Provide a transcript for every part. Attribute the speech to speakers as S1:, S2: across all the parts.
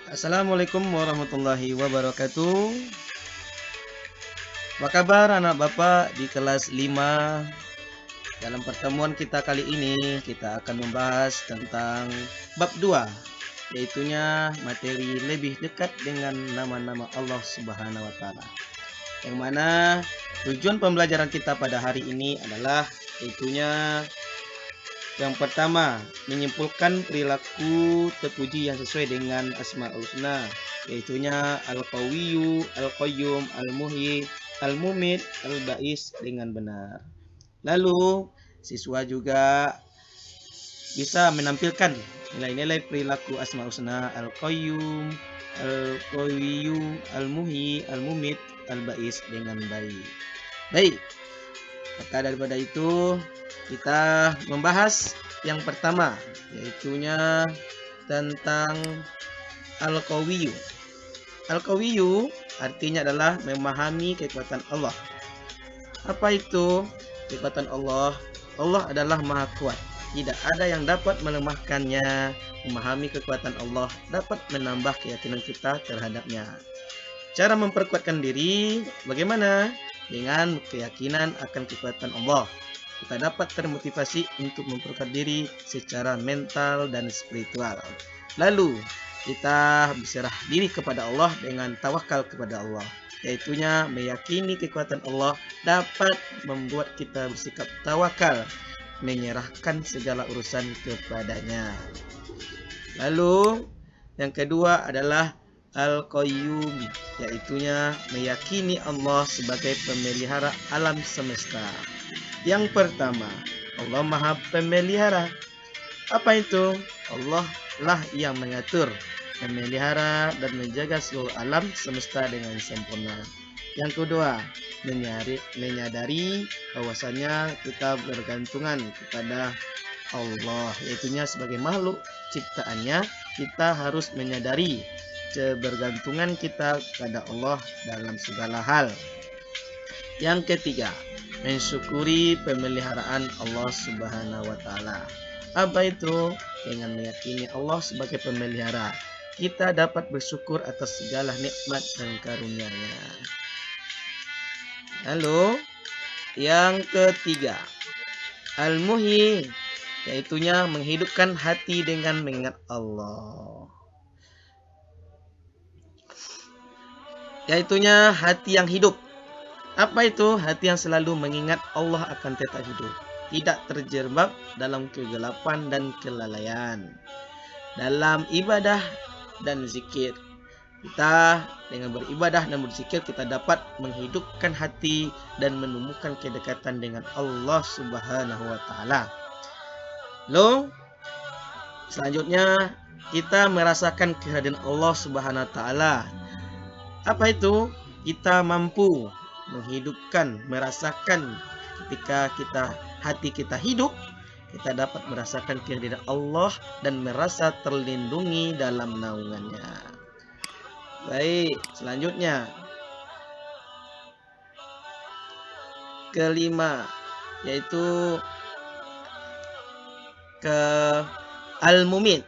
S1: Assalamualaikum warahmatullahi wabarakatuh. Apa kabar anak bapak di kelas 5? Dalam pertemuan kita kali ini kita akan membahas tentang bab 2, yaitunya materi lebih dekat dengan nama-nama Allah Subhanahu wa taala. Yang mana tujuan pembelajaran kita pada hari ini adalah yaitunya yang pertama, menyimpulkan perilaku terpuji yang sesuai dengan Asmaul Husna, yaitunya Al-Qawiyyu, Al-Qayyum, Al-Muhyi, Al-Mumit, Al-Ba'is dengan benar. Lalu, siswa juga bisa menampilkan nilai-nilai perilaku Asmaul Husna, Al-Qayyum, Al-Qawiyyu, Al-Muhyi, Al-Mumit, Al-Ba'is dengan baik. Baik, maka daripada itu kita membahas yang pertama, yaitunya tentang Al-Qawiyyu. Al-Qawiyyu artinya adalah memahami kekuatan Allah. Apa itu kekuatan Allah? Allah adalah Maha Kuat. Tidak ada yang dapat melemahkannya. Memahami kekuatan Allah dapat menambah keyakinan kita terhadapnya. Cara memperkuatkan diri bagaimana? Dengan keyakinan akan kekuatan Allah. Kita dapat termotivasi untuk memperkuat diri secara mental dan spiritual. Lalu kita berserah diri kepada Allah dengan tawakal kepada Allah, yaitunya meyakini kekuatan Allah dapat membuat kita bersikap tawakal, menyerahkan segala urusan kepadanya. Lalu yang kedua adalah Al-Qayyum, yaitunya meyakini Allah sebagai pemelihara alam semesta. Yang pertama, Allah Maha Pemelihara. Apa itu? Allah lah yang mengatur, memelihara dan menjaga seluruh alam semesta dengan sempurna. Yang kedua, menyadari bahwasanya kita bergantungan kepada Allah, yaitunya sebagai makhluk ciptaannya, kita harus menyadari kebergantungan kita kepada Allah dalam segala hal. Yang ketiga, mensyukuri pemeliharaan Allah Subhanahu wa taala. Apa itu? Dengan meyakini Allah sebagai pemelihara, kita dapat bersyukur atas segala nikmat dan karunia-Nya. Lalu, yang ketiga, Al-Muhyi, yaitunya menghidupkan hati dengan mengingat Allah. Yaitunya hati yang hidup. Apa itu? Hati yang selalu mengingat Allah akan tetap hidup, tidak terjebak dalam kegelapan dan kelalaian. Dalam ibadah dan zikir, kita dengan beribadah dan berzikir kita dapat menghidupkan hati dan menemukan kedekatan dengan Allah Subhanahu wa taala. Lalu selanjutnya kita merasakan kehadiran Allah Subhanahu wa taala. Apa itu? Kita mampu menghidupkan, merasakan ketika hati kita hidup, kita dapat merasakan kehadiran Allah dan merasa terlindungi dalam naungannya. Baik, selanjutnya kelima, yaitu Al-Mumit.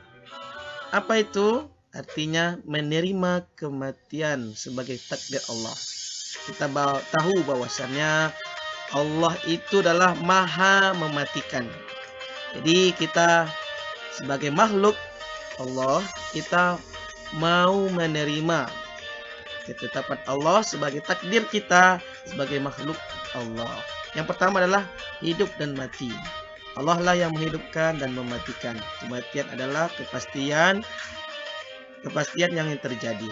S1: Apa itu? Artinya menerima kematian sebagai takdir Allah. Kita tahu bahwasannya Allah itu adalah Maha mematikan. Jadi kita sebagai makhluk Allah, kita mau menerima ketetapan Allah sebagai takdir kita sebagai makhluk Allah. Yang pertama adalah hidup dan mati. Allah lah yang menghidupkan dan mematikan. Kematian adalah kepastian yang terjadi.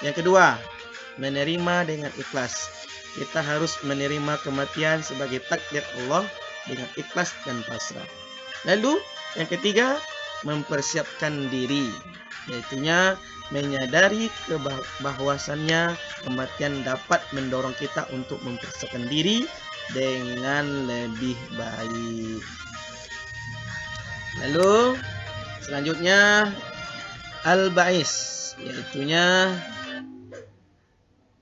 S1: Yang kedua, menerima dengan ikhlas. Kita harus menerima kematian sebagai takdir Allah dengan ikhlas dan pasrah. Lalu yang ketiga, mempersiapkan diri, yaitunya menyadari bahwasannya kematian dapat mendorong kita untuk mempersiapkan diri dengan lebih baik. Lalu selanjutnya Al-Ba'is, yaitunya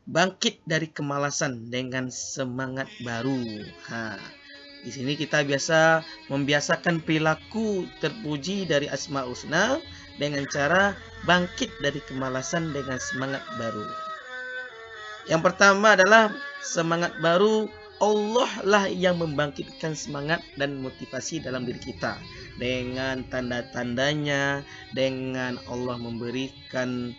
S1: bangkit dari kemalasan dengan semangat baru. Di sini kita biasa membiasakan perilaku terpuji dari Asmaul Husna, dengan cara bangkit dari kemalasan dengan semangat baru. Yang pertama adalah semangat baru. Allah lah yang membangkitkan semangat dan motivasi dalam diri kita. Dengan tanda-tandanya, dengan Allah memberikan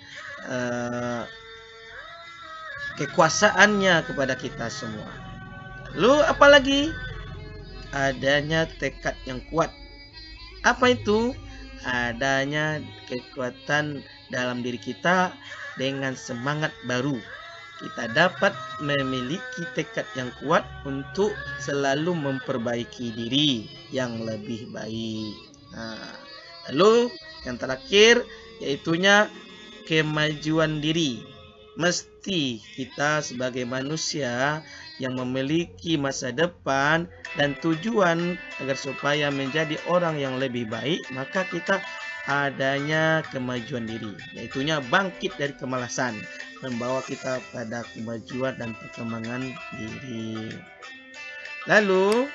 S1: kekuasaannya kepada kita semua. Lalu apalagi? Adanya tekad yang kuat. Apa itu? Adanya kekuatan dalam diri kita dengan semangat baru. Kita dapat memiliki tekad yang kuat untuk selalu memperbaiki diri yang lebih baik. Lalu yang terakhir yaitunya kemajuan diri. Mesti kita sebagai manusia yang memiliki masa depan dan tujuan agar supaya menjadi orang yang lebih baik, maka kita adanya kemajuan diri, yaitunya bangkit dari kemalasan, membawa kita pada kemajuan dan perkembangan diri. Lalu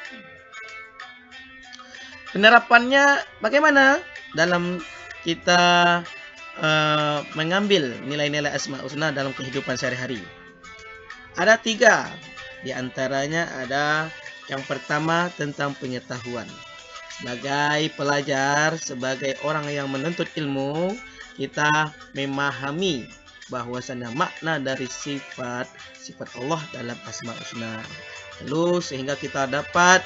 S1: penerapannya bagaimana dalam kita mengambil nilai-nilai Asmaul Husna dalam kehidupan sehari-hari? Ada 3. Di antaranya ada yang pertama tentang pengetahuan. Sebagai pelajar, sebagai orang yang menuntut ilmu, kita memahami bahwasannya makna dari sifat Allah dalam Asmaul Husna. Lalu sehingga kita dapat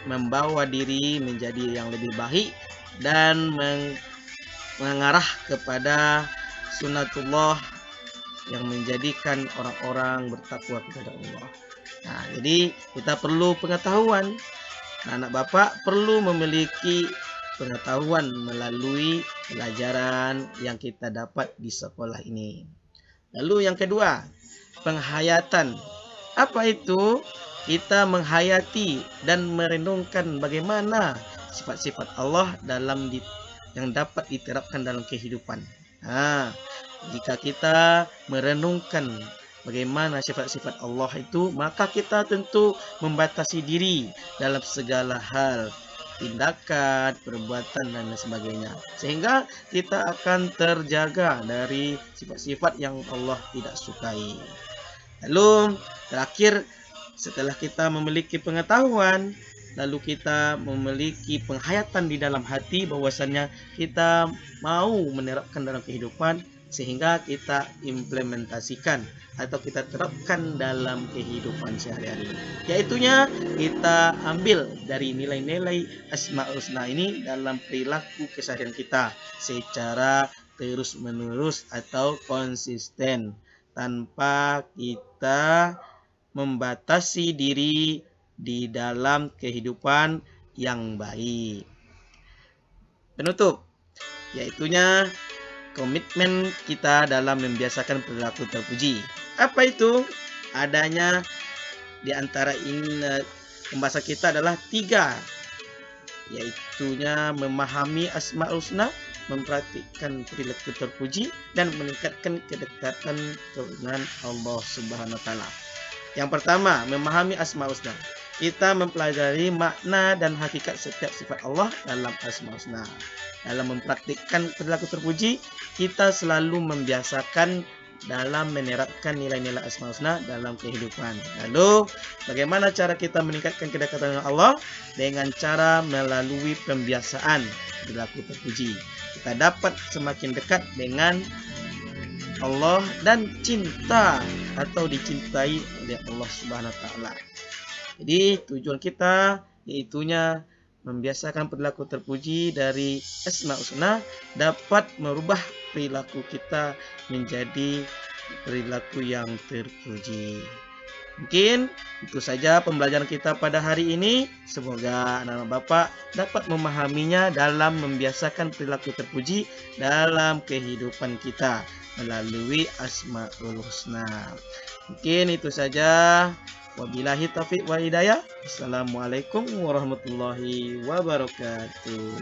S1: membawa diri menjadi yang lebih baik dan mengarah kepada sunnatullah yang menjadikan orang-orang bertakwa kepada Allah. Nah, jadi kita perlu pengetahuan. Anak bapak perlu memiliki pengetahuan melalui pelajaran yang kita dapat di sekolah ini. Lalu yang kedua, penghayatan. Apa itu? Kita menghayati dan merenungkan bagaimana sifat-sifat Allah yang dapat diterapkan dalam kehidupan. Jika kita merenungkan bagaimana sifat-sifat Allah itu, maka kita tentu membatasi diri dalam segala hal, tindakan, perbuatan, dan sebagainya. Sehingga kita akan terjaga dari sifat-sifat yang Allah tidak sukai. Lalu terakhir, setelah kita memiliki pengetahuan, lalu kita memiliki penghayatan di dalam hati bahwasannya kita mau menerapkan dalam kehidupan, sehingga kita implementasikan atau kita terapkan dalam kehidupan sehari-hari. Yaitunya kita ambil dari nilai-nilai Asmaul Husna ini dalam perilaku keseharian kita secara terus-menerus atau konsisten, tanpa kita membatasi diri di dalam kehidupan yang baik. Penutup, yaitunya komitmen kita dalam membiasakan perilaku terpuji. Apa itu? Adanya di antara ini pembahasan kita adalah 3, yaitunya memahami Asmaul Husna, mempraktikkan perilaku terpuji, dan meningkatkan kedekatan dengan Allah Subhanahu wa Ta'ala. Yang pertama, memahami Asmaul Husna. Kita mempelajari makna dan hakikat setiap sifat Allah dalam Asmaul Husna. Dalam mempraktikkan perilaku terpuji, kita selalu membiasakan dalam menerapkan nilai-nilai Asmaul Husna dalam kehidupan. Lalu, bagaimana cara kita meningkatkan kedekatan dengan Allah? Dengan cara melalui pembiasaan perilaku terpuji. Kita dapat semakin dekat dengan Allah dan cinta atau dicintai oleh Allah Subhanahu wa Ta'ala. Jadi tujuan kita yaitunya membiasakan perilaku terpuji dari Asmaul Husna dapat merubah perilaku kita menjadi perilaku yang terpuji. Mungkin itu saja pembelajaran kita pada hari ini. Semoga anak-anak Bapak dapat memahaminya dalam membiasakan perilaku terpuji dalam kehidupan kita melalui Asmaul Husna. Mungkin itu saja. Wabillahi taufiq wal hidayah. Assalamualaikum warahmatullahi wabarakatuh.